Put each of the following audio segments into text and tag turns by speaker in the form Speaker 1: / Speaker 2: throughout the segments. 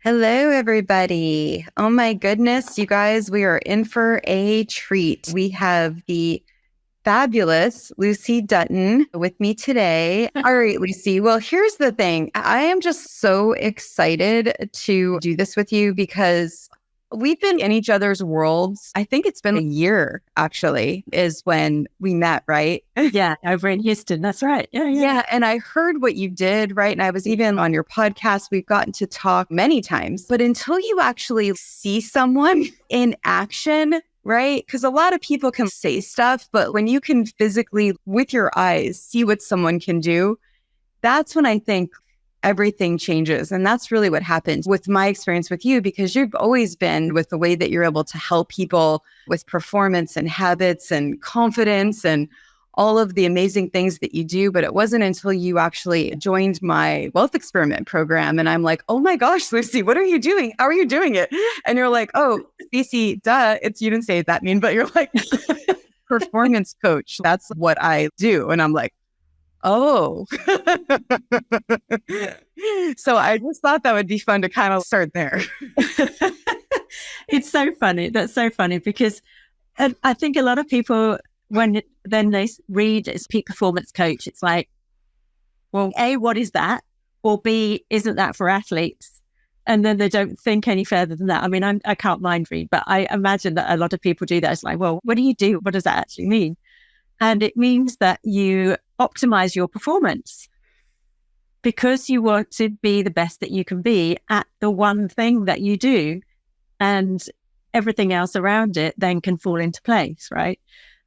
Speaker 1: Hello, everybody. Oh my goodness, you guys, we are in for a treat. We have the fabulous Lucy Dutton with me today. All right, Lucy. Well, here's the thing. I am just so excited to do this with you because we've been in each other's worlds. I think it's been a year, actually, is when we met, right?
Speaker 2: Yeah, over in Houston. That's right. Yeah.
Speaker 1: Yeah. And I heard what you did, right? And I was even on your podcast. We've gotten to talk many times, but until you actually see someone in action, right? Because a lot of people can say stuff, but when you can physically, with your eyes, see what someone can do, that's when I think everything changes. And that's really what happens with my experience with you, because you've always been with the way that you're able to help people with performance and habits and confidence and all of the amazing things that you do. But it wasn't until you actually joined my wealth experiment program. And I'm like, oh my gosh, Lucy, what are you doing? How are you doing it? And you're like, oh, Stacey, duh. You didn't say it that mean, but you're like, performance coach. That's what I do. And I'm like, oh. So I just thought that would be fun to kind of start there.
Speaker 2: It's so funny. That's so funny because I think a lot of people, when then they read as peak performance coach, it's like, well, A, what is that? Or B, isn't that for athletes? And then they don't think any further than that. I mean, I can't mind read, but I imagine that a lot of people do that. It's like, well, what do you do? What does that actually mean? And it means that you optimize your performance because you want to be the best that you can be at the one thing that you do, and everything else around it then can fall into place, right?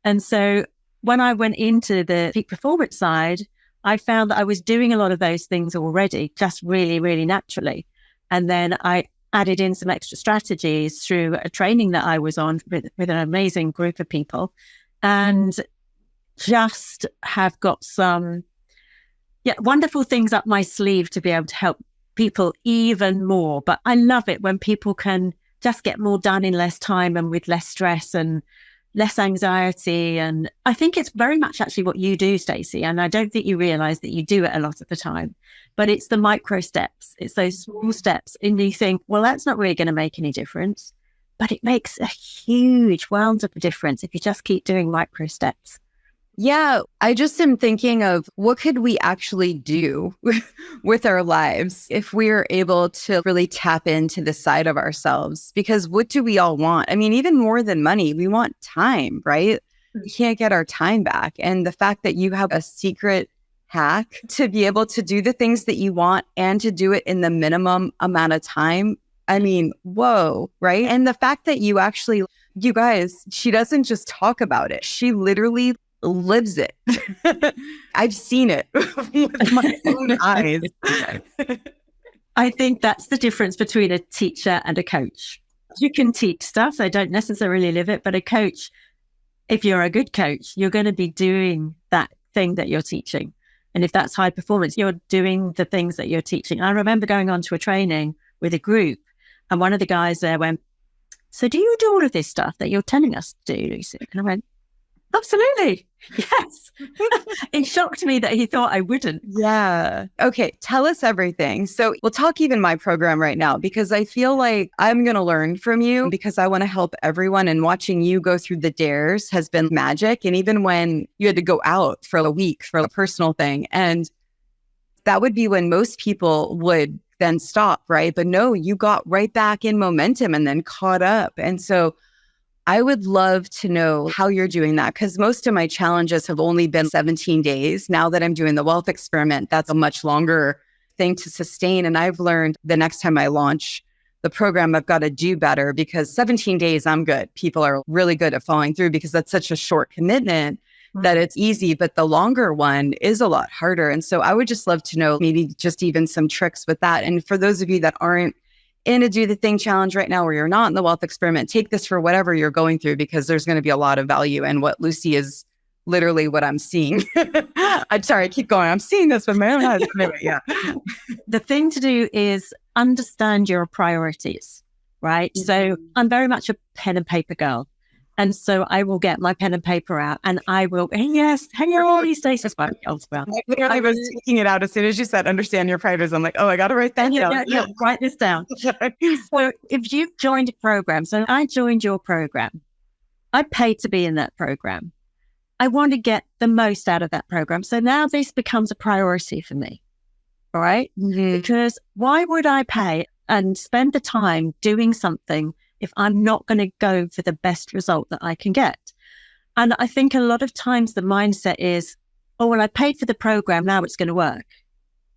Speaker 2: And so when I went into the peak performance side, I found that I was doing a lot of those things already, just really, really naturally. And then I added in some extra strategies through a training that I was on with an amazing group of people, and just have got some wonderful things up my sleeve to be able to help people even more. But I love it when people can just get more done in less time and with less stress and less anxiety. And I think it's very much actually what you do, Stacey. And I don't think you realize that you do it a lot of the time, but it's the micro steps. It's those small steps. And you think, well, that's not really going to make any difference, but it makes a huge world of a difference if you just keep doing micro steps.
Speaker 1: Yeah, I just am thinking of what could we actually do with our lives if we're able to really tap into the side of ourselves? Because what do we all want? I mean, even more than money, we want time, right? We can't get our time back. And the fact that you have a secret hack to be able to do the things that you want and to do it in the minimum amount of time, I mean, whoa, right? And the fact that you guys, she doesn't just talk about it. She literally lives it. I've seen it with my own eyes.
Speaker 2: I think that's the difference between a teacher and a coach. You can teach stuff, they don't necessarily live it, but a coach, if you're a good coach, you're going to be doing that thing that you're teaching. And if that's high performance, you're doing the things that you're teaching. I remember going on to a training with a group, and one of the guys there went, so do you do all of this stuff that you're telling us to do, Lucy? And I went, absolutely. Yes. It shocked me that he thought I wouldn't.
Speaker 1: Yeah. Okay. Tell us everything. So we'll talk even my program right now, because I feel like I'm going to learn from you because I want to help everyone. And watching you go through the dares has been magic. And even when you had to go out for a week for a personal thing, and that would be when most people would then stop, right? But no, you got right back in momentum and then caught up. And so I would love to know how you're doing that, because most of my challenges have only been 17 days. Now that I'm doing the wealth experiment, that's a much longer thing to sustain. And I've learned the next time I launch the program, I've got to do better, because 17 days, I'm good. People are really good at following through because that's such a short commitment that it's easy. But the longer one is a lot harder. And so I would just love to know maybe just even some tricks with that. And for those of you that aren't in a Do the Thing challenge right now, where you're not in the wealth experiment, take this for whatever you're going through, because there's going to be a lot of value. And what Lucy is literally what I'm seeing. I'm sorry, I keep going. I'm seeing this with my own eyes. Anyway, yeah.
Speaker 2: The thing to do is understand your priorities, right? Mm-hmm. So I'm very much a pen and paper girl. And so I will get my pen and paper out and I will, yes, hang on all these days.
Speaker 1: I literally was taking it out as soon as you said, understand your priorities. I'm like, oh, I got to write that down.
Speaker 2: Yeah, write this down. So if you've joined a program, so I joined your program, I paid to be in that program. I want to get the most out of that program. So now this becomes a priority for me. All right. Mm-hmm. Because why would I pay and spend the time doing something if I'm not going to go for the best result that I can get? And I think a lot of times the mindset is, oh, well, I paid for the program. Now it's going to work.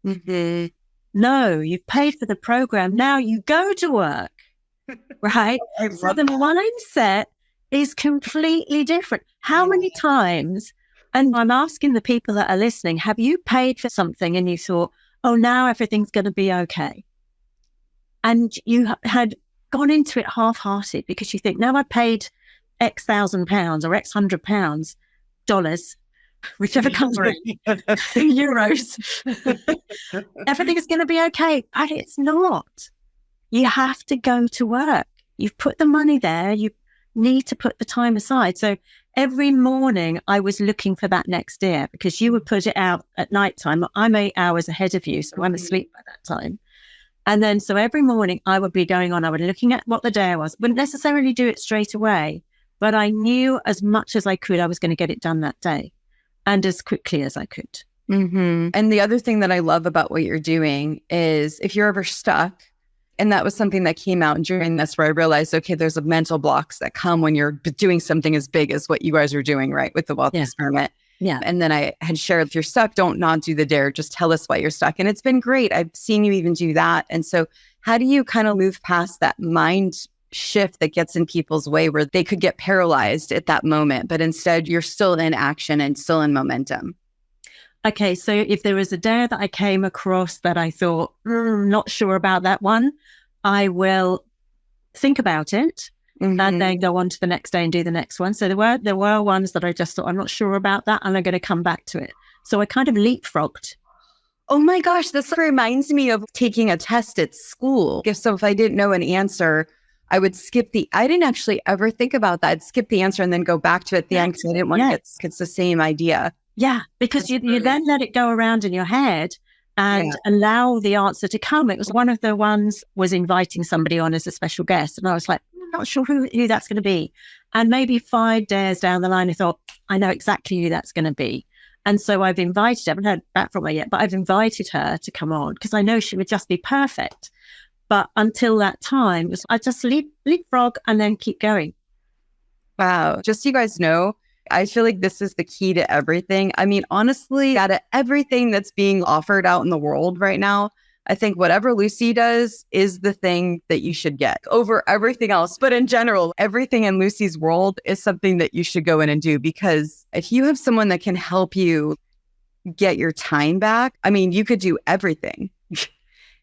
Speaker 2: Mm-hmm. No, you've paid for the program. Now you go to work. Right. So the mindset is completely different. How many times, and I'm asking the people that are listening, have you paid for something and you thought, oh, now everything's going to be okay? And you had gone into it half-hearted because you think, now I paid X £1,000 or X £100, dollars, whichever comes in, euros, everything is going to be okay. But it's not. You have to go to work. You've put the money there. You need to put the time aside. So every morning I was looking for that next deer because you would put it out at nighttime. I'm 8 hours ahead of you, so I'm asleep by that time. And then so every morning I would be going on, I would be looking at what the day was. Wouldn't necessarily do it straight away, but I knew as much as I could, I was going to get it done that day and as quickly as I could.
Speaker 1: Mm-hmm. And the other thing that I love about what you're doing is if you're ever stuck, and that was something that came out during this where I realized, okay, there's a mental blocks that come when you're doing something as big as what you guys are doing, right? With the wealth experiment.
Speaker 2: Yeah.
Speaker 1: And then I had shared, if you're stuck, don't not do the dare. Just tell us why you're stuck. And it's been great. I've seen you even do that. And so how do you kind of move past that mind shift that gets in people's way where they could get paralyzed at that moment, but instead you're still in action and still in momentum?
Speaker 2: Okay, so if there was a dare that I came across that I thought, not sure about that one, I will think about it and then go on to the next day and do the next one. So there were ones that I just thought, I'm not sure about that, and I'm going to come back to it. So I kind of leapfrogged.
Speaker 1: Oh my gosh, this reminds me of taking a test at school. So if I didn't know an answer, I would I didn't actually ever think about that. I'd skip the answer and then go back to it at the end because I didn't want to it's the same idea.
Speaker 2: Yeah, because you then let it go around in your head and allow the answer to come. It was one of the ones was inviting somebody on as a special guest. And I was like, I'm not sure who that's going to be. And maybe 5 days down the line, I thought, I know exactly who that's going to be. And so I've invited her, I haven't heard back from her yet, but I've invited her to come on because I know she would just be perfect. But until that time, I just leapfrog and then keep going.
Speaker 1: Wow. Just so you guys know, I feel like this is the key to everything. I mean, honestly, out of everything that's being offered out in the world right now, I think whatever Lucy does is the thing that you should get over everything else. But in general, everything in Lucy's world is something that you should go in and do, because if you have someone that can help you get your time back, I mean, you could do everything.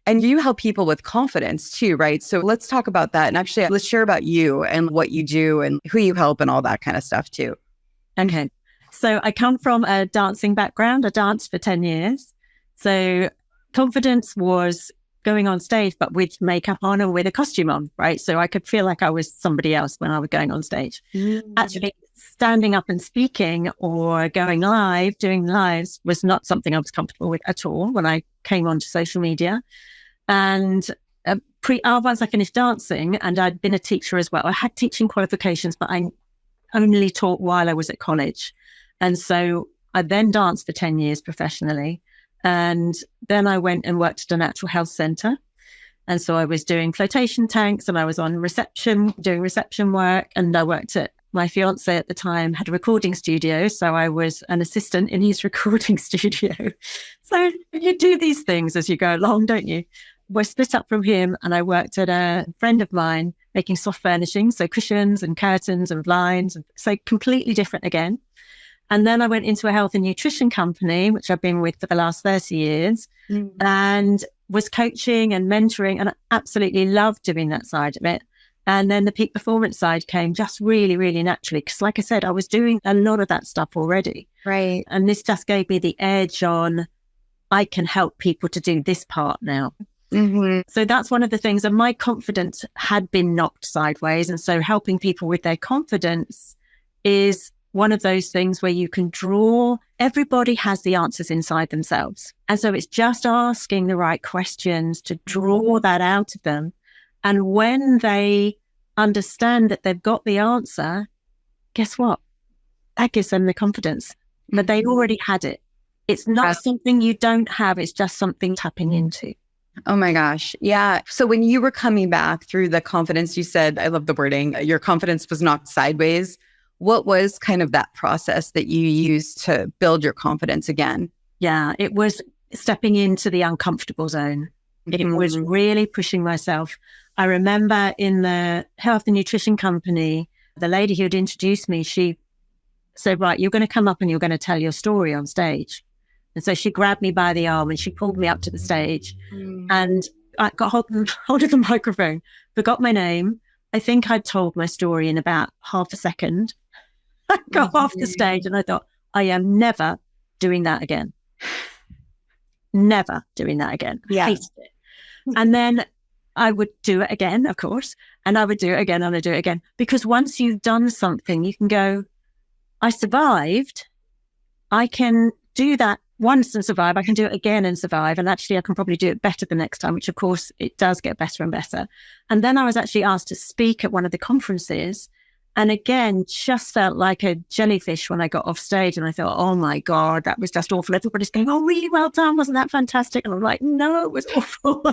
Speaker 1: And you help people with confidence too, right? So let's talk about that. And actually, let's share about you and what you do and who you help and all that kind of stuff too.
Speaker 2: Okay. So I come from a dancing background. I danced for 10 years. So confidence was going on stage, but with makeup on and with a costume on, right? So I could feel like I was somebody else when I was going on stage. Actually, standing up and speaking or going live, doing lives was not something I was comfortable with at all when I came onto social media. And once I finished dancing, and I'd been a teacher as well, I had teaching qualifications, but I only taught while I was at college. And so I then danced for 10 years professionally. And then I went and worked at a natural health centre. And so I was doing flotation tanks and I was on reception, doing reception work. And I worked at, my fiance at the time had a recording studio. So I was an assistant in his recording studio. So you do these things as you go along, don't you? We're split up from him and I worked at a friend of mine making soft furnishings, so cushions and curtains and blinds, so completely different again. And then I went into a health and nutrition company, which I've been with for the last 30 years, and was coaching and mentoring, and I absolutely loved doing that side of it. And then the peak performance side came just really, really naturally, because like I said, I was doing a lot of that stuff already.
Speaker 1: Right.
Speaker 2: And this just gave me the edge on, I can help people to do this part now. So that's one of the things. And my confidence had been knocked sideways. And so helping people with their confidence is one of those things where you can draw, everybody has the answers inside themselves. And so it's just asking the right questions to draw that out of them. And when they understand that they've got the answer, guess what? That gives them the confidence, but they already had it. It's not something you don't have. It's just something tapping into.
Speaker 1: Oh my gosh. Yeah. So when you were coming back through the confidence, you said, I love the wording, your confidence was knocked sideways. What was kind of that process that you used to build your confidence again?
Speaker 2: Yeah, it was stepping into the uncomfortable zone. It was really pushing myself. I remember in the health and nutrition company, the lady who had introduced me, she said, right, you're going to come up and you're going to tell your story on stage. And so she grabbed me by the arm and she pulled me up to the stage and I got hold of the microphone, forgot my name. I think I'd told my story in about half a second. I got off the stage and I thought, I am never doing that again. Never doing that again.
Speaker 1: Yeah.
Speaker 2: Hated it. And then I would do it again, of course. And I would do it again and I'd do it again. Because once you've done something, you can go, I survived. I can do that once and survive. I can do it again and survive. And actually, I can probably do it better the next time, which of course it does get better and better. And then I was actually asked to speak at one of the conferences. And again, just felt like a jellyfish when I got off stage. And I thought, oh my God, that was just awful. Everybody's going, oh, really well done. Wasn't that fantastic? And I'm like, no, it was awful.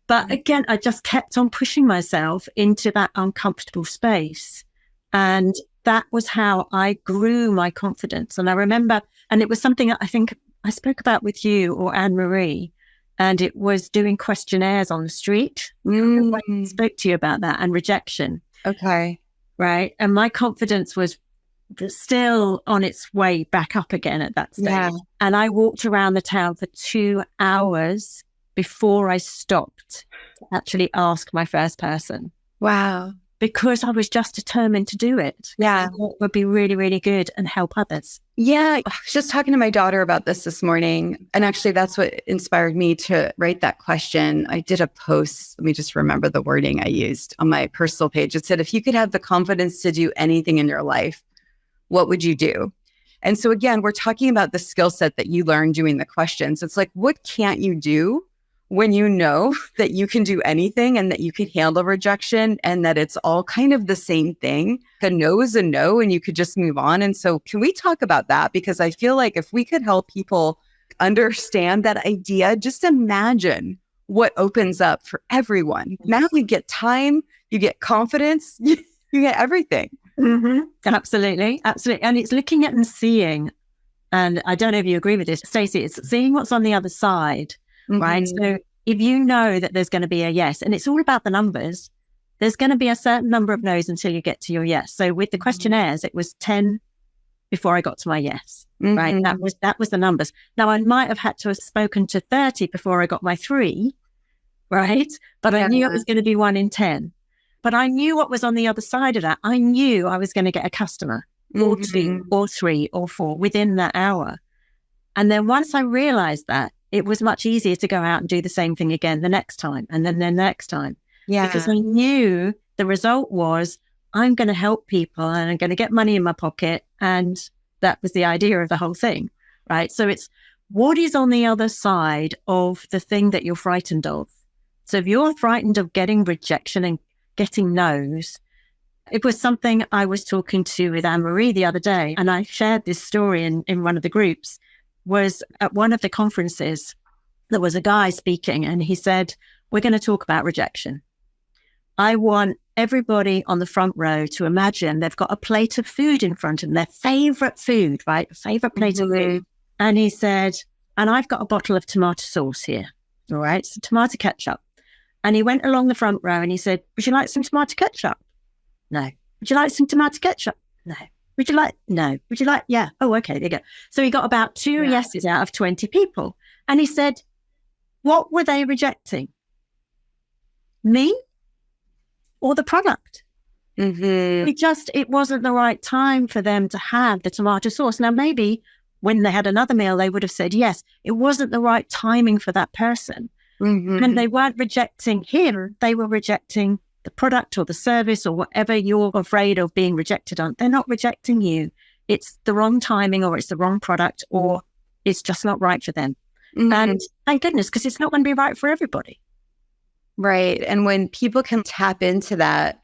Speaker 2: But again, I just kept on pushing myself into that uncomfortable space. And that was how I grew my confidence. And I remember, and it was something I think I spoke about with you or Anne-Marie, and it was doing questionnaires on the street. I spoke to you about that and rejection.
Speaker 1: Okay.
Speaker 2: Right. And my confidence was still on its way back up again at that stage. Yeah. And I walked around the town for 2 hours before I stopped to actually ask my first person.
Speaker 1: Wow.
Speaker 2: Because I was just determined to do it.
Speaker 1: Yeah.
Speaker 2: It would be really, really good and help others.
Speaker 1: Yeah. I was just talking to my daughter about this morning. And actually, that's what inspired me to write that question. I did a post. Let me just remember the wording I used on my personal page. It said, if you could have the confidence to do anything in your life, what would you do? And so again, we're talking about the skill set that you learned doing the questions. It's like, what can't you do when you know that you can do anything and that you can handle rejection and that it's all kind of the same thing? A no is a no and you could just move on. And so can we talk about that? Because I feel like if we could help people understand that idea, just imagine what opens up for everyone. Now you get time, you get confidence, you get everything.
Speaker 2: Absolutely. Absolutely. And it's looking at and seeing, and I don't know if you agree with this, Stacey, it's seeing what's on the other side. Right. So if you know that there's going to be a yes, and it's all about the numbers, there's going to be a certain number of no's until you get to your yes. So with the questionnaires, it was 10 before I got to my yes. Right. That was the numbers. Now I might have had to have spoken to 30 before I got my 3. Right. But I knew it was going to be 1 in 10. But I knew what was on the other side of that. I knew I was going to get a customer or 2 or 3 or 4 within that hour. And then once I realized that, it was much easier to go out and do the same thing again the next time and then the next time. Yeah. Because I knew the result was I'm going to help people and I'm going to get money in my pocket. And that was the idea of the whole thing. Right. So it's what is on the other side of the thing that you're frightened of. So if you're frightened of getting rejection and getting no's, it was something I was talking to with Anne-Marie the other day. And I shared this story in one of the groups. Was at one of the conferences, there was a guy speaking and he said, we're going to talk about rejection. I want everybody on the front row to imagine they've got a plate of food in front of them, their favorite food, right? Favorite plate of food. And he said, and I've got a bottle of tomato sauce here. All right. So tomato ketchup. And he went along the front row and he said, would you like some tomato ketchup? No. Would you like some tomato ketchup? No. Would you like? No. Would you like? Yeah. Oh, okay. There you go. So he got about 2 yeses out of 20 people. And he said, what were they rejecting? Me or the product? It wasn't the right time for them to have the tomato sauce. Now, maybe when they had another meal, they would have said, yes, it wasn't the right timing for that person. And they weren't rejecting him. They were rejecting the product or the service or whatever you're afraid of being rejected on. They're not rejecting you. It's the wrong timing, or it's the wrong product, or it's just not right for them. And thank goodness, because it's not going to be right for everybody.
Speaker 1: Right. And when people can tap into that,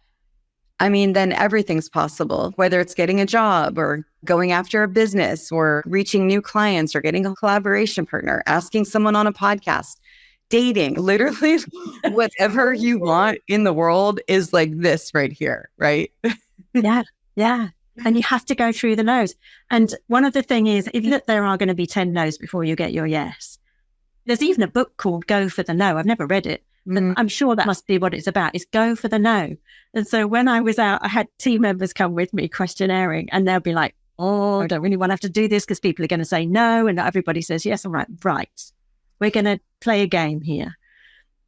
Speaker 1: I mean, then everything's possible, whether it's getting a job or going after a business or reaching new clients or getting a collaboration partner, asking someone on a podcast, dating, literally whatever you want in the world is like this right here, right?
Speaker 2: Yeah. And you have to go through the no's. And one of the things is, if you look, there are going to be 10 no's before you get your yes. There's even a book called Go for the No. I've never read it, but I'm sure that must be what it's about, is go for the no. And so when I was out, I had team members come with me questionnaire, and they'll be like, oh, I don't really want to have to do this because people are going to say no. And everybody says yes. I'm right. We're going to play a game here.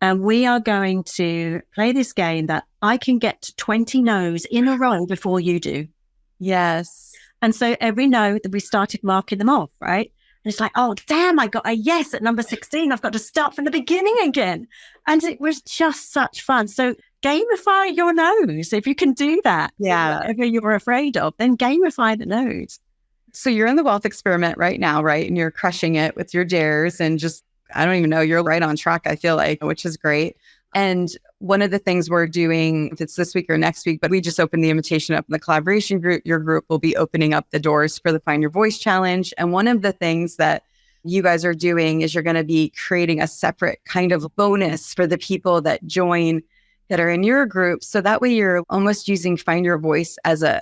Speaker 2: And we are going to play this game that I can get to 20 no's in a row before you do.
Speaker 1: Yes.
Speaker 2: And so every no that we started marking them off, right? And it's like, oh, damn, I got a yes at number 16. I've got to start from the beginning again. And it was just such fun. So gamify your no's. If you can do that, whatever you're afraid of, then gamify the no's.
Speaker 1: So you're in the wealth experiment right now, right? And you're crushing it with your dares and just, I don't even know, you're right on track, I feel like, which is great. And one of the things we're doing, if it's this week or next week, but we just opened the invitation up in the collaboration group. Your group will be opening up the doors for the Find Your Voice Challenge. And one of the things that you guys are doing is you're going to be creating a separate kind of bonus for the people that join that are in your group. So that way you're almost using Find Your Voice as a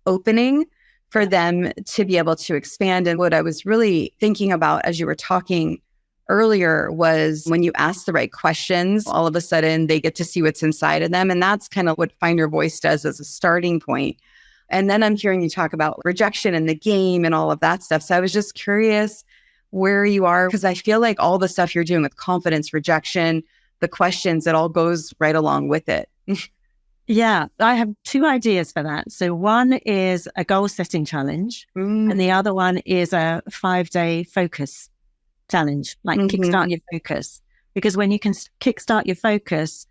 Speaker 1: opening for them to be able to expand. And what I was really thinking about as you were talking earlier was when you ask the right questions, all of a sudden they get to see what's inside of them. And that's kind of what Find Your Voice does as a starting point. And then I'm hearing you talk about rejection and the game and all of that stuff. So I was just curious where you are, because I feel like all the stuff you're doing with confidence, rejection, the questions, it all goes right along with it.
Speaker 2: Yeah, I have two ideas for that. So one is a goal setting challenge, and the other one is a 5-day focus challenge, like kickstart your focus. Because when you can kickstart your focus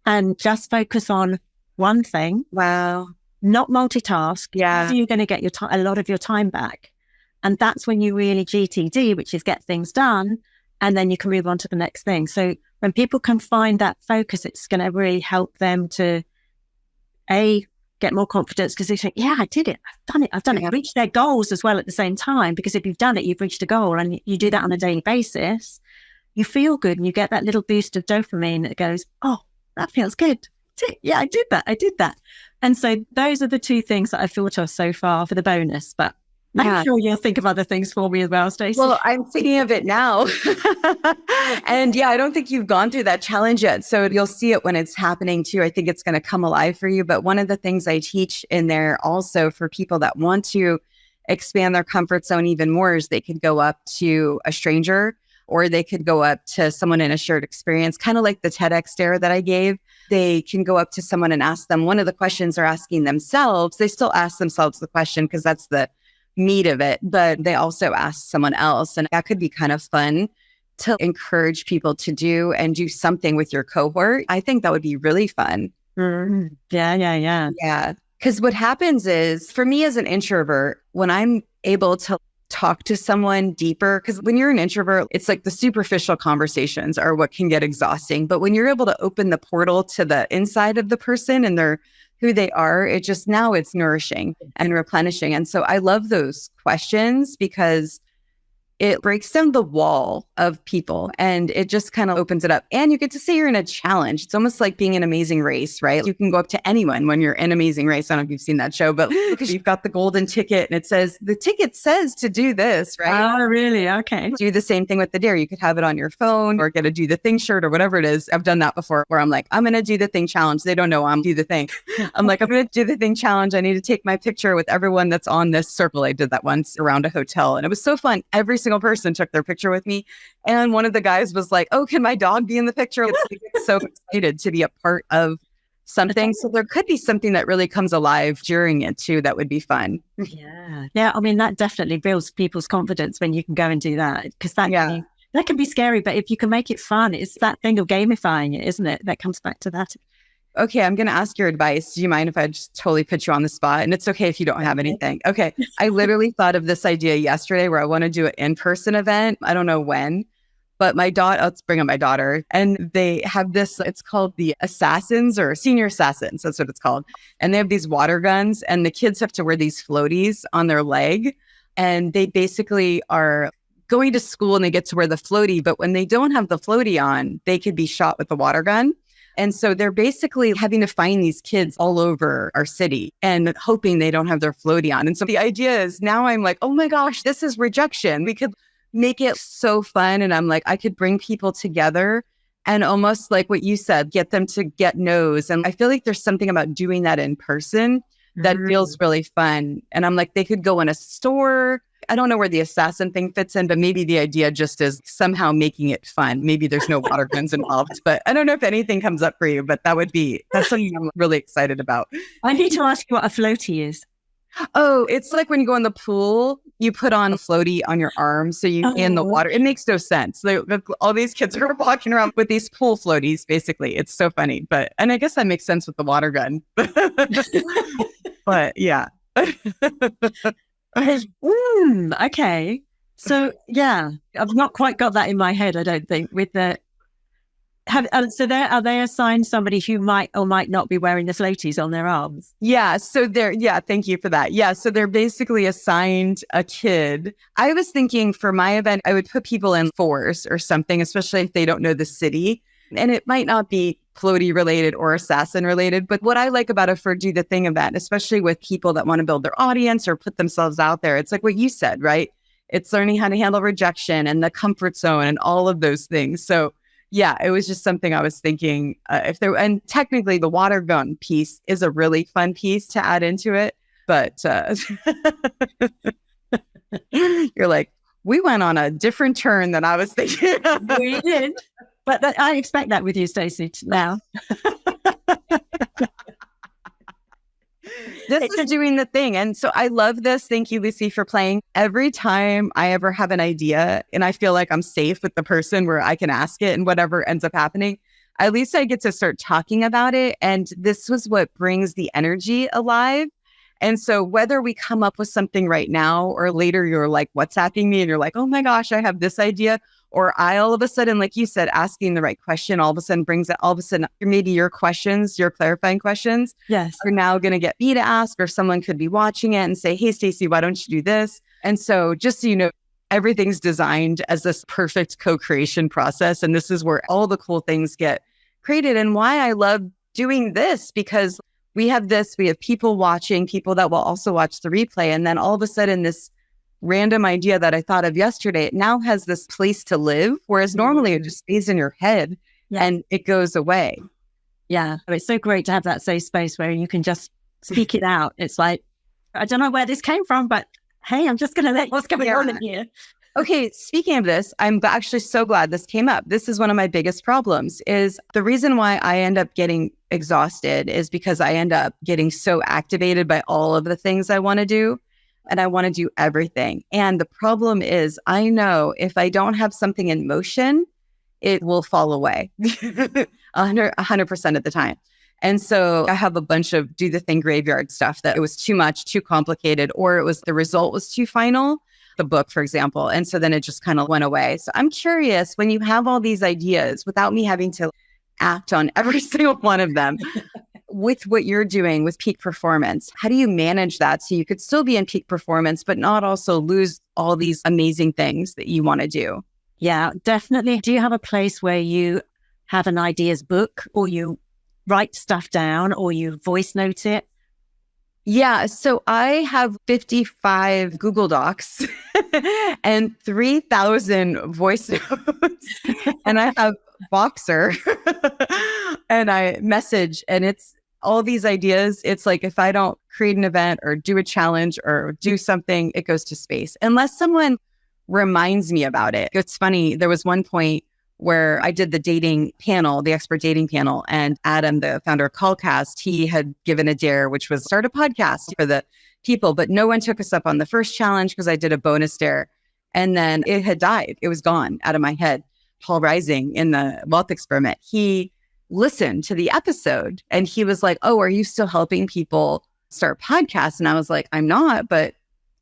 Speaker 2: and just focus on one thing, not multitask, you're going to get a lot of your time back. And that's when you really GTD, which is get things done, and then you can move on to the next thing. So when people can find that focus, it's going to really help them to get more confidence, because they think, yeah, I did it. I've done it. Reach their goals as well at the same time, because if you've done it, you've reached a goal, and you do that on a daily basis, you feel good and you get that little boost of dopamine that goes, oh, that feels good. Yeah, I did that. And so those are the two things that I've thought of so far for the bonus, but I'm sure you'll think of other things for me as well, Stacey.
Speaker 1: Well, I'm thinking of it now. And I don't think you've gone through that challenge yet. So you'll see it when it's happening too. I think it's going to come alive for you. But one of the things I teach in there also for people that want to expand their comfort zone even more is they could go up to a stranger, or they could go up to someone in a shared experience, kind of like the TEDx dare that I gave. They can go up to someone and ask them one of the questions they're asking themselves. They still ask themselves the question because that's the meat of it, but they also ask someone else. And that could be kind of fun to encourage people to do and do something with your cohort. I think that would be really fun. Yeah. Because what happens is, for me as an introvert, when I'm able to talk to someone deeper, because when you're an introvert, it's like the superficial conversations are what can get exhausting. But when you're able to open the portal to the inside of the person and who they are, it's nourishing and replenishing. And so I love those questions because it breaks down the wall of people and it just kind of opens it up. And you get to say you're in a challenge. It's almost like being in Amazing Race, right? You can go up to anyone when you're in Amazing Race. I don't know if you've seen that show, but because you've got the golden ticket and it says, the ticket says to do this, right?
Speaker 2: Oh, really? Okay.
Speaker 1: Do the same thing with the dare. You could have it on your phone or get a do the thing shirt or whatever it is. I've done that before where I'm like, I'm going to do the thing challenge. They don't know I'm do the thing. I'm like, I'm going to do the thing challenge. I need to take my picture with everyone that's on this circle. I did that once around a hotel and it was so fun. Every single person took their picture with me. And one of the guys was like, oh, can my dog be in the picture? It's so excited to be a part of something. So there could be something that really comes alive during it too. That would be fun.
Speaker 2: Yeah. I mean, that definitely builds people's confidence when you can go and do that, because that That can be scary, but if you can make it fun, it's that thing of gamifying it, isn't it? That comes back to that.
Speaker 1: Okay, I'm going to ask your advice. Do you mind if I just totally put you on the spot? And it's okay if you don't have anything. Okay, I literally thought of this idea yesterday where I want to do an in-person event. I don't know when, but my daughter, let's bring up my daughter, and they have this, it's called the Assassins or Senior Assassins. That's what it's called. And they have these water guns, and the kids have to wear these floaties on their leg. And they basically are going to school and they get to wear the floaty. But when they don't have the floaty on, they could be shot with the water gun. And so they're basically having to find these kids all over our city and hoping they don't have their floaty on. And so the idea is now I'm like, oh my gosh, this is Rejection. We could make it so fun. And I'm like, I could bring people together and almost like what you said, get them to get knows. And I feel like there's something about doing that in person that feels really fun. And I'm like, they could go in a store. I don't know where the assassin thing fits in, but maybe the idea just is somehow making it fun. Maybe there's no water guns involved, but I don't know if anything comes up for you, but that's something I'm really excited about.
Speaker 2: I need to ask you what a floaty is.
Speaker 1: Oh, it's like when you go in the pool, you put on a floaty on your arm. So you in the water. It makes no sense. All these kids are walking around with these pool floaties, basically. It's so funny. And I guess that makes sense with the water gun. But yeah.
Speaker 2: Okay. So yeah, I've not quite got that in my head, I don't think, with the are they assigned somebody who might or might not be wearing the floaties on their arms?
Speaker 1: Yeah. So thank you for that. Yeah. So they're basically assigned a kid. I was thinking for my event, I would put people in fours or something, especially if they don't know the city. And it might not be floaty related or assassin related. But what I like about a For Do the Thing event, especially with people that want to build their audience or put themselves out there, it's like what you said, right? It's learning how to handle rejection and the comfort zone and all of those things. So yeah, it was just something I was thinking and technically the water gun piece is a really fun piece to add into it. But you're like, we went on a different turn than I was thinking.
Speaker 2: We did. But I expect that with you, Stacey, now.
Speaker 1: This is doing the thing. And so I love this. Thank you, Lucy, for playing. Every time I ever have an idea and I feel like I'm safe with the person where I can ask it and whatever ends up happening, at least I get to start talking about it. And this was what brings the energy alive. And so whether we come up with something right now or later, you're like WhatsApping me and you're like, oh my gosh, I have this idea. Or I all of a sudden, like you said, asking the right question all of a sudden brings it, all of a sudden, maybe your questions, your clarifying questions,
Speaker 2: yes,
Speaker 1: are now going to get me to ask, or someone could be watching it and say, hey, Stacey, why don't you do this? And so just so you know, everything's designed as this perfect co-creation process. And this is where all the cool things get created and why I love doing this, because we have people watching, people that will also watch the replay. And then all of a sudden this random idea that I thought of yesterday, it now has this place to live, whereas normally it just stays in your head and it goes away.
Speaker 2: Yeah. It's so great to have that safe space where you can just speak it out. It's like, I don't know where this came from, but hey, I'm just going to let what's going on in here.
Speaker 1: Okay, speaking of this, I'm actually so glad this came up. This is one of my biggest problems, is the reason why I end up getting exhausted is because I end up getting so activated by all of the things I want to do. And I want to do everything. And the problem is, I know if I don't have something in motion, it will fall away 100% of the time. And so I have a bunch of do the thing graveyard stuff that it was too much, too complicated, or the result was too final, the book, for example. And so then it just kind of went away. So I'm curious, when you have all these ideas without me having to act on every single one of them, with what you're doing with peak performance, how do you manage that so you could still be in peak performance, but not also lose all these amazing things that you want to do?
Speaker 2: Yeah, definitely. Do you have a place where you have an ideas book, or you write stuff down, or you voice note it?
Speaker 1: Yeah, so I have 55 Google Docs and 3,000 voice notes, and I have Boxer and I message, and it's all these ideas. It's like, if I don't create an event or do a challenge or do something, it goes to space unless someone reminds me about it. It's funny. There was one point where I did the dating panel, the expert dating panel, and Adam, the founder of Callcast, he had given a dare, which was start a podcast for the people, but no one took us up on the first challenge because I did a bonus dare. And then it had died. It was gone out of my head. Paul Rising in the Wealth Experiment, he listened to the episode and he was like, "Oh, are you still helping people start podcasts?" And I was like, "I'm not, but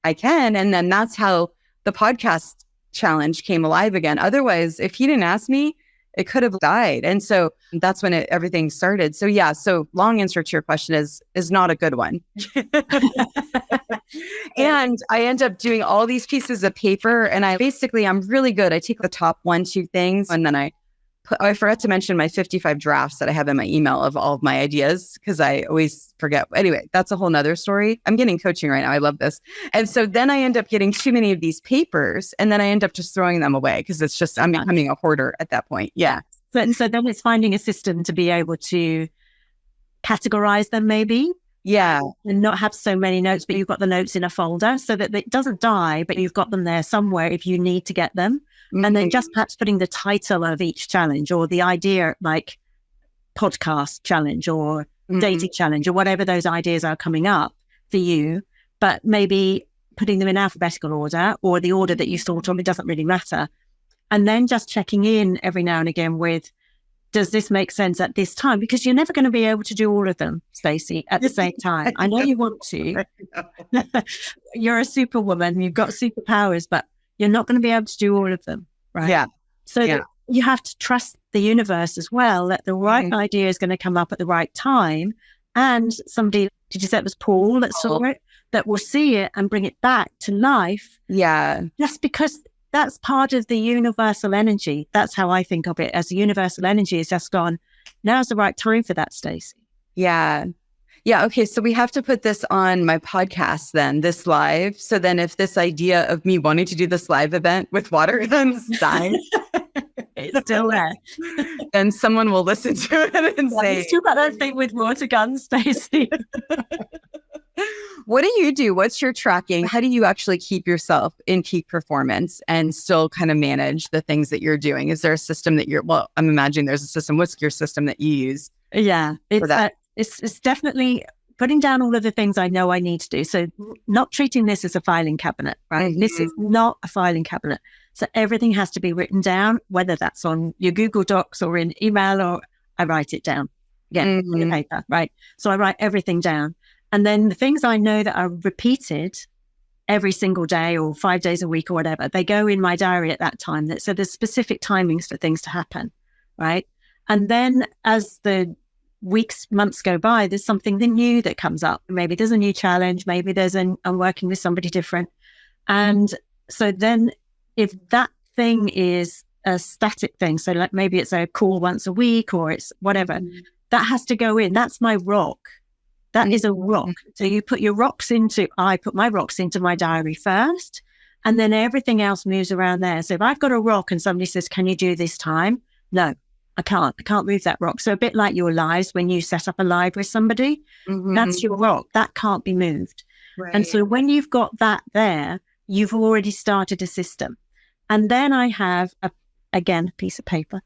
Speaker 1: I can." And then that's how the podcast challenge came alive again. Otherwise, if he didn't ask me, it could have died. And so that's when everything started. So yeah, so long answer to your question is not a good one. And I end up doing all these pieces of paper and I'm really good. I take the top 1-2 things and then I forgot to mention my 55 drafts that I have in my email of all of my ideas because I always forget. Anyway, that's a whole nother story. I'm getting coaching right now. I love this. And so then I end up getting too many of these papers and then I end up just throwing them away because it's just, I'm becoming a hoarder at that point. Yeah.
Speaker 2: So then it's finding a system to be able to categorize them maybe.
Speaker 1: Yeah.
Speaker 2: And not have so many notes, but you've got the notes in a folder so that it doesn't die, but you've got them there somewhere if you need to get them. Mm-hmm. And then just perhaps putting the title of each challenge or the idea like podcast challenge or dating challenge or whatever those ideas are coming up for you, but maybe putting them in alphabetical order or the order that you thought of, it doesn't really matter. And then just checking in every now and again with, does this make sense at this time? Because you're never going to be able to do all of them, Stacey, at the same time. I know you want to. You're a superwoman. You've got superpowers, but you're not going to be able to do all of them, right?
Speaker 1: Yeah.
Speaker 2: So you have to trust the universe as well, that the right idea is going to come up at the right time. And somebody, did you say it was Paul that saw it, that will see it and bring it back to life?
Speaker 1: Yeah.
Speaker 2: Just because that's part of the universal energy. That's how I think of it, as the universal energy has just gone, now's the right time for that, Stacey.
Speaker 1: Yeah. Yeah. Okay. So we have to put this on my podcast then, this live. So then if this idea of me wanting to do this live event with water guns dies,
Speaker 2: it's still there.
Speaker 1: Then someone will listen to it and say,
Speaker 2: "You still got that thing with water guns, Stacey."
Speaker 1: What do you do? What's your tracking? How do you actually keep yourself in peak performance and still kind of manage the things that you're doing? Is there a system that I'm imagining there's a system. What's your system that you use?
Speaker 2: Yeah, it's definitely putting down all of the things I know I need to do. So not treating this as a filing cabinet, right? Mm-hmm. This is not a filing cabinet. So everything has to be written down, whether that's on your Google Docs or in email, or I write it down. Again, in paper, right? So I write everything down. And then the things I know that are repeated every single day or 5 days a week or whatever, they go in my diary at that time. So there's specific timings for things to happen, right? And then as the weeks, months go by, there's something new that comes up. Maybe there's a new challenge. Maybe I'm working with somebody different. And so then if that thing is a static thing, so like maybe it's a call once a week or it's whatever, that has to go in. That's my rock. That is a rock. So you put your rocks I put my rocks into my diary first, and then everything else moves around there. So if I've got a rock and somebody says, "Can you do this time?" No, I can't. I can't move that rock. So a bit like your lives, when you set up a live with somebody, that's your rock. That can't be moved. Right. And so when you've got that there, you've already started a system. And then I have, a piece of paper,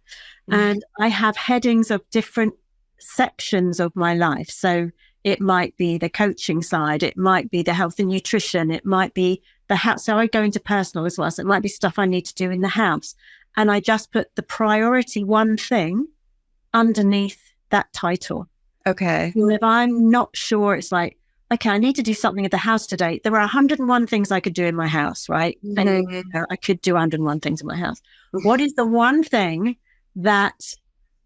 Speaker 2: and I have headings of different sections of my life. So it might be the coaching side. It might be the health and nutrition. It might be the house. So I go into personal as well. So it might be stuff I need to do in the house. And I just put the priority one thing underneath that title.
Speaker 1: Okay.
Speaker 2: So if I'm not sure, it's like, okay, I need to do something at the house today. There are 101 things I could do in my house, right? And I could do 101 things in my house. What is the one thing that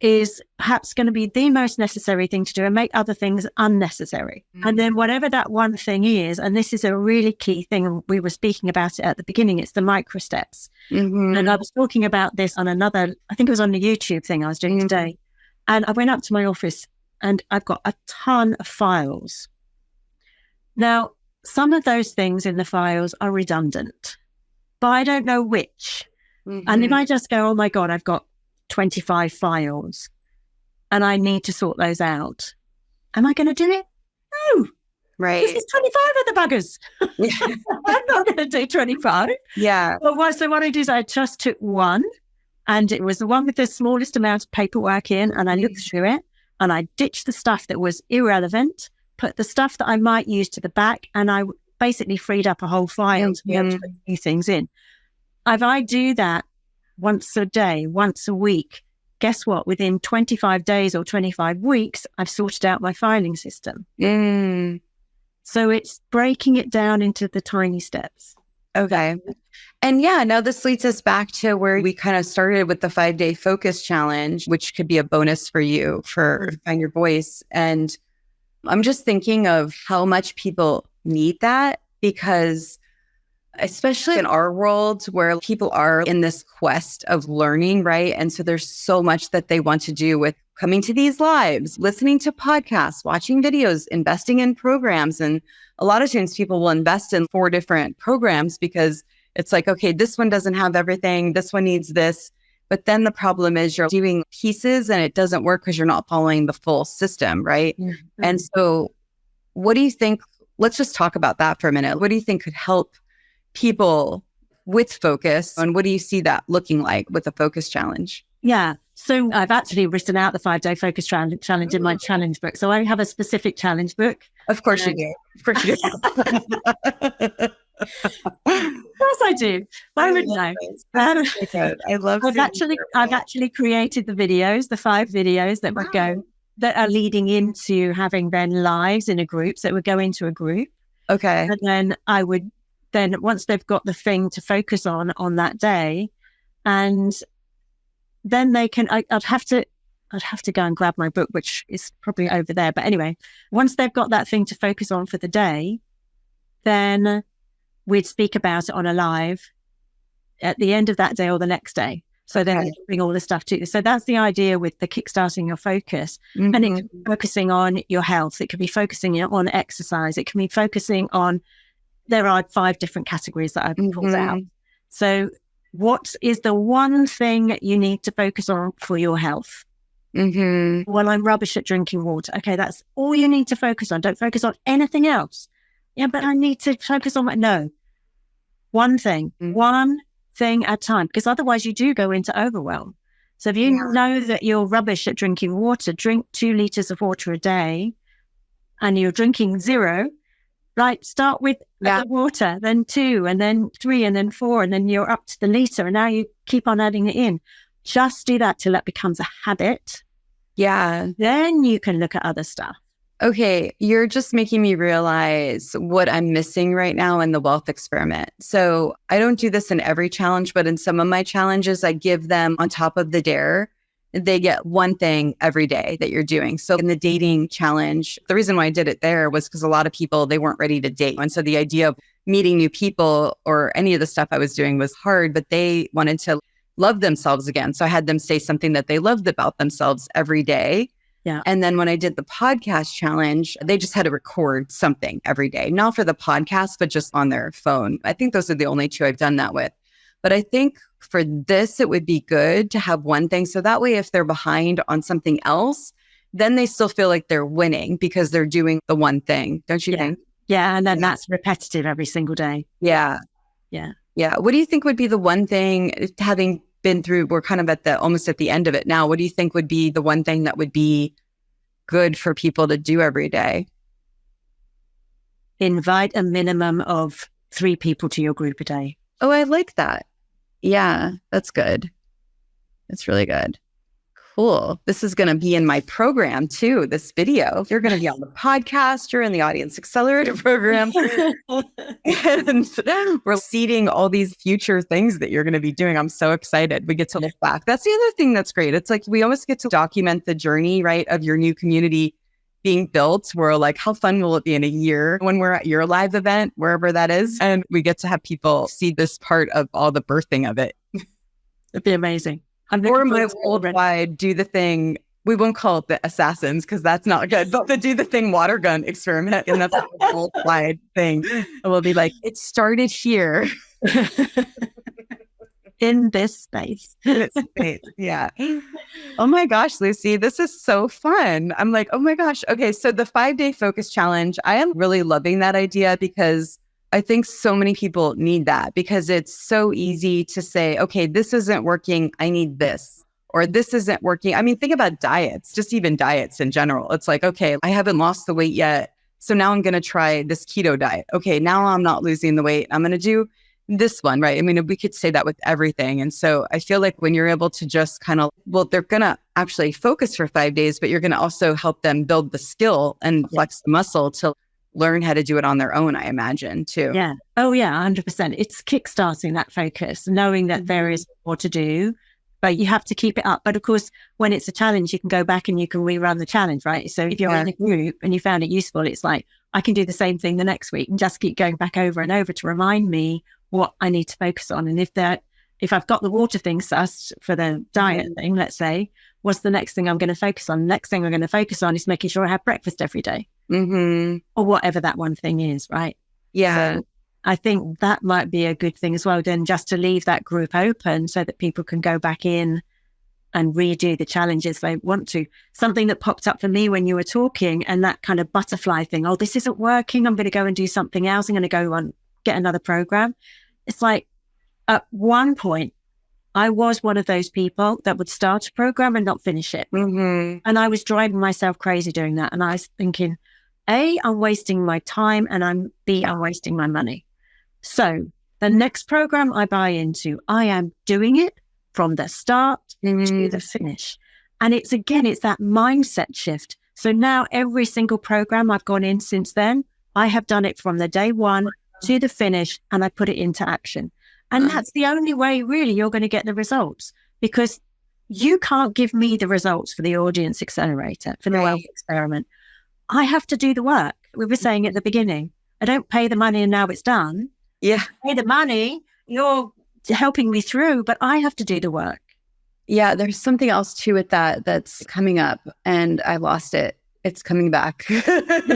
Speaker 2: is perhaps going to be the most necessary thing to do and make other things unnecessary? And then whatever that one thing is, and this is a really key thing, and we were speaking about it at the beginning, it's the micro steps. And I was talking about this on another, I think it was on the YouTube thing I was doing today. And I went up to my office and I've got a ton of files. Now, some of those things in the files are redundant, but I don't know which. And if I just go, oh my God, I've got 25 files and I need to sort those out, am I going to do it? No.
Speaker 1: Right.
Speaker 2: This is 25 of the buggers. I'm not going to do 25.
Speaker 1: Yeah.
Speaker 2: But so what I did is I just took one, and it was the one with the smallest amount of paperwork in, and I looked through it and I ditched the stuff that was irrelevant, put the stuff that I might use to the back, and I basically freed up a whole file to be able to put new things in. if I do that once a day, once a week, guess what? Within 25 days or 25 weeks, I've sorted out my filing system. So it's breaking it down into the tiny steps.
Speaker 1: Okay. And yeah, now this leads us back to where we kind of started with the 5-day focus challenge, which could be a bonus for you for Find Your Voice. And I'm just thinking of how much people need that, because especially in our world where people are in this quest of learning, right? And so there's so much that they want to do with coming to these lives, listening to podcasts, watching videos, investing in programs. And a lot of times people will invest in 4 different programs because it's like, okay, this one doesn't have everything. This one needs this. But then the problem is you're doing pieces and it doesn't work because you're not following the full system, right? Mm-hmm. And so what do you think? Let's just talk about that for a minute. What do you think could help people with focus? And what do you see that looking like with a focus challenge?
Speaker 2: Yeah. So I've actually written out the 5-day focus challenge in my challenge book. So I have a specific challenge book.
Speaker 1: Of course you do. Of course you do.
Speaker 2: Of course I do. Why wouldn't I?
Speaker 1: I love
Speaker 2: I've actually created the videos, the 5 videos that would go, that are leading into having then lives in a group. So it would go into a group.
Speaker 1: Okay.
Speaker 2: And then I would once they've got the thing to focus on that day, and then they can, I'd have to go and grab my book, which is probably over there. But anyway, once they've got that thing to focus on for the day, then we'd speak about it on a live at the end of that day or the next day. So then they can bring all the stuff to you. So that's the idea with the kickstarting your focus. Mm-hmm. And it can be focusing on your health. It can be focusing on exercise. It can be focusing on, there are 5 different categories that I've pulled out. So what is the one thing you need to focus on for your health? Mm-hmm. Well, I'm rubbish at drinking water. Okay, that's all you need to focus on. Don't focus on anything else. Yeah, but I need to focus on no. One thing at a time, because otherwise you do go into overwhelm. So if you know that you're rubbish at drinking water, drink 2 liters of water a day, and you're drinking 0, right? Start with the water, then 2, and then 3, and then 4, and then you're up to the liter, and now you keep on adding it in. Just do that till that becomes a habit.
Speaker 1: Yeah.
Speaker 2: Then you can look at other stuff.
Speaker 1: Okay, you're just making me realize what I'm missing right now in the wealth experiment. So I don't do this in every challenge, but in some of my challenges, I give them on top of the dare, they get one thing every day that you're doing. So in the dating challenge, the reason why I did it there was because a lot of people, they weren't ready to date. And so the idea of meeting new people or any of the stuff I was doing was hard, but they wanted to love themselves again. So I had them say something that they loved about themselves every day.
Speaker 2: Yeah.
Speaker 1: And then when I did the podcast challenge, they just had to record something every day, not for the podcast, but just on their phone. I think those are the only 2 I've done that with. But I think for this, it would be good to have one thing. So that way, if they're behind on something else, then they still feel like they're winning because they're doing the one thing. Don't you think?
Speaker 2: Yeah. And then that's repetitive every single day.
Speaker 1: Yeah.
Speaker 2: Yeah.
Speaker 1: Yeah. What do you think would be the one thing, having been through, we're kind of almost at the end of it now. What do you think would be the one thing that would be good for people to do every day?
Speaker 2: Invite a minimum of 3 people to your group a day.
Speaker 1: Oh, I like that. Yeah, that's good. That's really good. Cool. This is going to be in my program too, this video. You're going to be on the podcast. You're in the Audience Accelerator program. And we're seeding all these future things that you're going to be doing. I'm so excited. We get to look back. That's the other thing that's great. It's like we almost get to document the journey, right, of your new community being built. We're like, how fun will it be in a year when we're at your live event, wherever that is? And we get to have people see this part of all the birthing of it.
Speaker 2: It'd be amazing.
Speaker 1: Or my worldwide do the thing. We won't call it the assassins because that's not good, but the do the thing water gun experiment. And that's a worldwide thing. And we'll be like, it started here.
Speaker 2: In this space.
Speaker 1: Yeah. Oh my gosh, Lucy, this is so fun. I'm like, oh my gosh. Okay. So the 5-day focus challenge, I am really loving that idea because I think so many people need that because it's so easy to say, okay, this isn't working. I need this, or this isn't working. I mean, think about diets, just even diets in general. It's like, okay, I haven't lost the weight yet. So now I'm going to try this keto diet. Okay. Now I'm not losing the weight. I'm going to do this one, right? I mean, we could say that with everything. And so I feel like when you're able to just kind of, well, they're going to actually focus for 5 days, but you're going to also help them build the skill and flex the muscle to learn how to do it on their own, I imagine, too.
Speaker 2: Yeah. Oh, yeah, 100%. It's kickstarting that focus, knowing that there is more to do, but you have to keep it up. But of course, when it's a challenge, you can go back and you can rerun the challenge, right? So if you're in a group and you found it useful, it's like, I can do the same thing the next week and just keep going back over and over to remind me what I need to focus on. And if I've got the water thing sussed for the diet thing, let's say, what's the next thing I'm going to focus on? The next thing I'm going to focus on is making sure I have breakfast every day, or whatever that one thing is, right?
Speaker 1: Yeah.
Speaker 2: So I think that might be a good thing as well, then, just to leave that group open so that people can go back in and redo the challenges they want to. Something that popped up for me when you were talking, and that kind of butterfly thing, oh, this isn't working, I'm going to go and do something else, I'm going to go and get another program. It's like, at one point, I was one of those people that would start a program and not finish it. And I was driving myself crazy doing that. And I was thinking, A, I'm wasting my time, and B, I'm wasting my money. So the next program I buy into, I am doing it from the start to the finish. And it's that mindset shift. So now every single program I've gone in since then, I have done it from the day one to the finish, and I put it into action. And that's the only way really you're going to get the results, because you can't give me the results for the audience accelerator, for the wealth experiment. I have to do the work. We were saying at the beginning, I don't pay the money and now it's done.
Speaker 1: Yeah.
Speaker 2: I pay the money, you're helping me through, but I have to do the work.
Speaker 1: Yeah, there's something else too with that's coming up, and I lost it. It's coming back. It's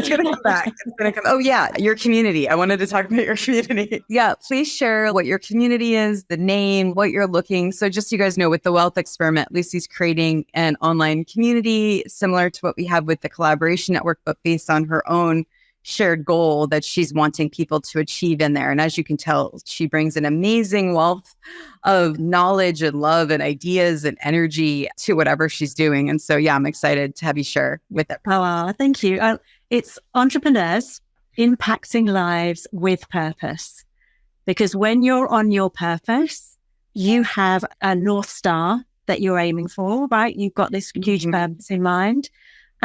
Speaker 1: going to come back. It's going to come. Oh yeah, your community. I wanted to talk about your community. Yeah, please share what your community is, the name, what you're looking. So just so you guys know, with the Wealth Experiment, Lucy's creating an online community similar to what we have with the Collaboration Network, but based on her own shared goal that she's wanting people to achieve in there. And as you can tell, she brings an amazing wealth of knowledge and love and ideas and energy to whatever she's doing. And so, yeah, I'm excited to have you share with it.
Speaker 2: Oh, thank you. It's entrepreneurs impacting lives with purpose. Because when you're on your purpose, you have a North Star that you're aiming for, right? You've got this huge purpose in mind.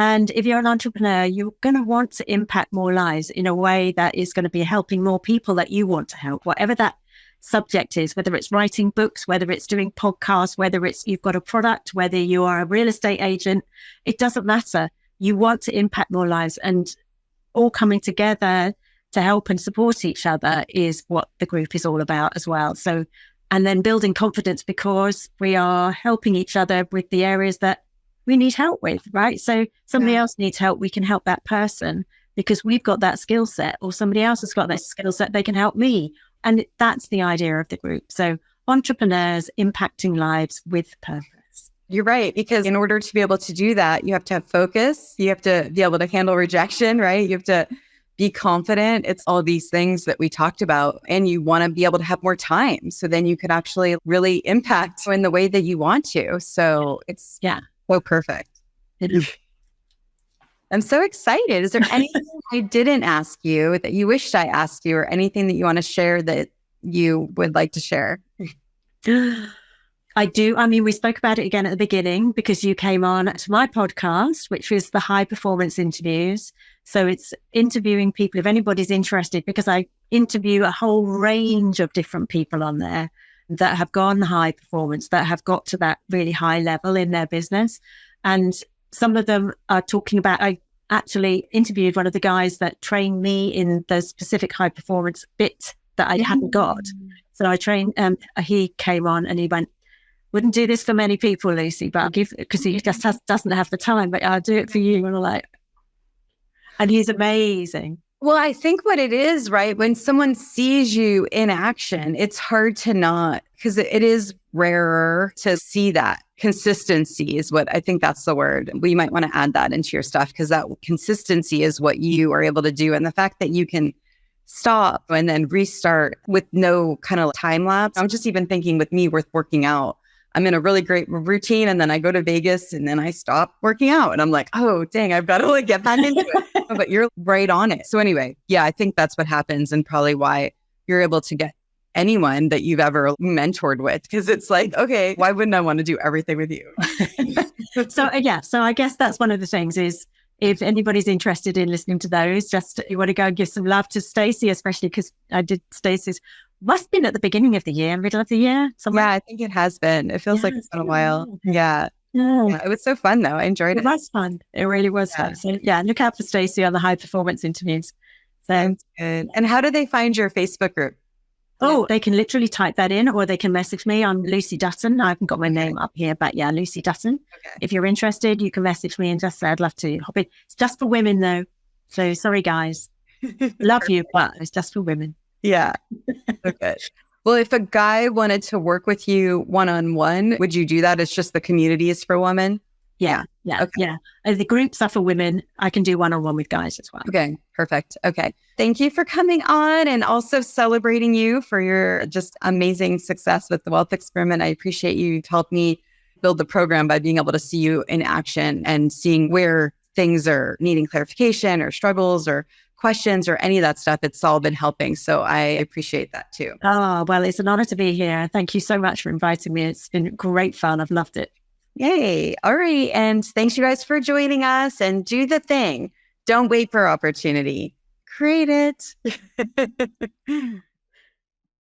Speaker 2: And if you're an entrepreneur, you're going to want to impact more lives in a way that is going to be helping more people that you want to help, whatever that subject is, whether it's writing books, whether it's doing podcasts, whether it's you've got a product, whether you are a real estate agent, it doesn't matter. You want to impact more lives, and all coming together to help and support each other is what the group is all about as well. So, and then building confidence because we are helping each other with the areas that we need help with, right? So somebody else needs help, we can help that person because we've got that skill set, or somebody else has got that skill set, they can help me. And that's the idea of the group. So entrepreneurs impacting lives with purpose.
Speaker 1: You're right. Because in order to be able to do that, you have to have focus. You have to be able to handle rejection, right? You have to be confident. It's all these things that we talked about. And you want to be able to have more time. So then you could actually really impact in the way that you want to. So it's so perfect. I'm so excited. Is there anything I didn't ask you that you wished I asked you, or anything that you want to share that you would like to share?
Speaker 2: I do. I mean, we spoke about it again at the beginning because you came on to my podcast, which was the high performance interviews. So it's interviewing people, if anybody's interested, because I interview a whole range of different people on there that have gone high performance, that have got to that really high level in their business. And some of them are talking about, I actually interviewed one of the guys that trained me in the specific high performance bit that I hadn't got. So I trained, he came on and he went, wouldn't do this for many people, Lucy, but I'll give, because he just doesn't have the time, but I'll do it for you. And I'm like, and he's amazing.
Speaker 1: Well, I think what it is, right? When someone sees you in action, it's hard to not, because it is rarer to see that. Consistency is what I think that's the word. We might want to add that into your stuff, because that consistency is what you are able to do. And the fact that you can stop and then restart with no kind of time lapse. I'm just even thinking with me with working out, I'm in a really great routine, and then I go to Vegas and then I stop working out and I'm like, oh, dang, I've got to get back into it. But you're right on it. So anyway, yeah, I think that's what happens, and probably why you're able to get anyone that you've ever mentored with, because it's like, okay, why wouldn't I want to do everything with you?
Speaker 2: So I guess that's one of the things is, if anybody's interested in listening to those, just you want to go and give some love to Stacey, especially because I did Stacey's, must have been at the beginning of the year, middle of the year. Somewhere.
Speaker 1: Yeah, I think it has been. It feels like it's been a while. Yeah. It was so fun though. I enjoyed it.
Speaker 2: It was fun. It really was fun. So yeah, look out for Stacey on the high performance interviews. So
Speaker 1: sounds good. And how do they find your Facebook group?
Speaker 2: Oh, they can literally type that in, or they can message me on Lucy Dutton. I haven't got my name up here, but yeah, Lucy Dutton.
Speaker 1: Okay.
Speaker 2: If you're interested, you can message me and just say, I'd love to hop in. It's just for women though. So sorry, guys. Love you, but it's just for women.
Speaker 1: Yeah. Okay. Well, if a guy wanted to work with you one-on-one, would you do that? It's just the community is for women?
Speaker 2: Yeah. The groups are for women. I can do one-on-one with guys as well.
Speaker 1: Okay, perfect. Okay. Thank you for coming on and also celebrating you for your just amazing success with the Wealth Experiment. I appreciate you've helped me build the program by being able to see you in action and seeing where things are needing clarification or struggles or questions or any of that stuff. It's all been helping. So I appreciate that too.
Speaker 2: Oh, well, it's an honor to be here. Thank you so much for inviting me. It's been great fun. I've loved it.
Speaker 1: Yay. All right. And thanks you guys for joining us, and do the thing. Don't wait for opportunity. Create it.